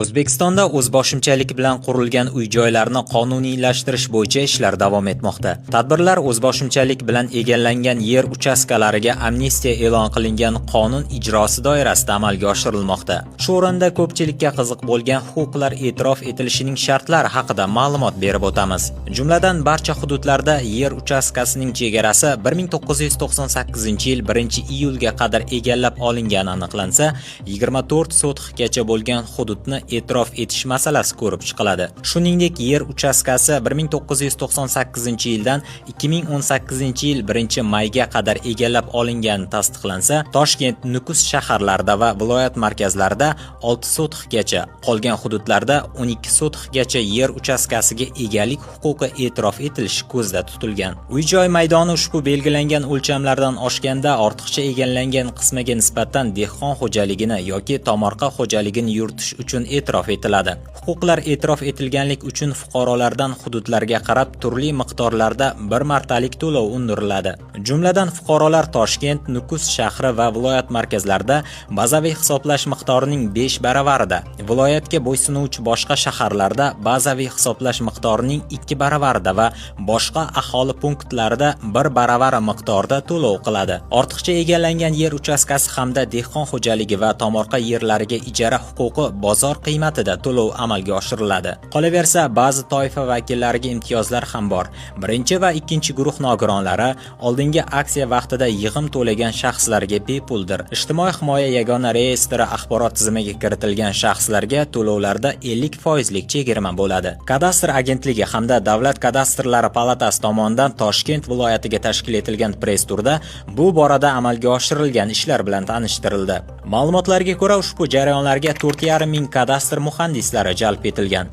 O'zbekistonda o'zboshimchalik bilan qurilgan uy-joylarni qonuniylashtirish bo'yicha ishlar davom etmoqda. Tadbirlar o'zboshimchalik bilan egallangan yer uchastkalariga amnistiya e'lon qilingan qonun ijrosi doirasida amalga oshirilmoqda. Shu o'rinda ko'pchilikka qiziq bo'lgan huquqlar e'tirof etilishining shartlari haqida ma'lumot berib o'tamiz. Jumladan, barcha hududlarda yer uchastkasining chegarasi 1998-yil 1-iyulga qadar egallab olingani aniqlansa, 24 sotixgacha bo'lgan hududni e'tirof etish masalasi ko'rib chiqiladi. Shuningdek, yer uchastkasi 1998-yildan 2018-yil 1-mayga qadar egallab olingani tasdiqlansa, Toshkent, Nukus shaharlarida va viloyat markazlarida 6 sotixgacha, qolgan hududlarda 12 sotixgacha yer uchastkasiga egalik huquqi e'tirof etilishi ko'zda tutilgan. Uy-joy maydoni ushbu belgilangan o'lchamlardan oshganda ortiqcha egallangan qismiga nisbatan dehqon xo'jaligini yoki tomorqa xo'jaligini yuritish uchun e'tirof etiladi. Huquqlar e'tirof etilganlik uchun fuqarolardan hududlarga qarab turli miqdorlarda bir martalik to'lov undiriladi. Jumladan, fuqarolar Toshkent, Nukus shahri va viloyat markazlarida bazaviy hisoblash miqdorining 5 baravarida, viloyatga bo'ysunuvchi boshqa shaharlarda bazaviy hisoblash miqdorining 2 baravarida va boshqa aholi punktlarida 1 baravar miqdorda to'lov qiladi. Ortiqcha egallangan yer uchastkasi hamda dehqon xo'jaligi va tomorqa yerlariga ijara huquqi bozor qiymatida to'lov amalga oshiriladi. Qolaversa, ba'zi toifa vakillariga imtiyozlar ham bor. Birinchi va ikkinchi guruh nogironlari oldingi aksiya vaqtida yig'im to'lagan shaxslarga bepuldir. Ijtimoiy himoya yagona reyestri axborot tizimiga kiritilgan shaxslarga to'lovlarda 50% lik chegirma bo'ladi. Kadastr agentligi hamda Davlat kadastrlari palatasi tomonidan Toshkent viloyatiga tashkil etilgan press turda bu borada amalga oshirilgan ishlar bilan tanishtirildi. Ma'lumotlarga ko'ra, ushbu jarayonlarga 4,5 ming kadastr muhandislari jalb etilgan.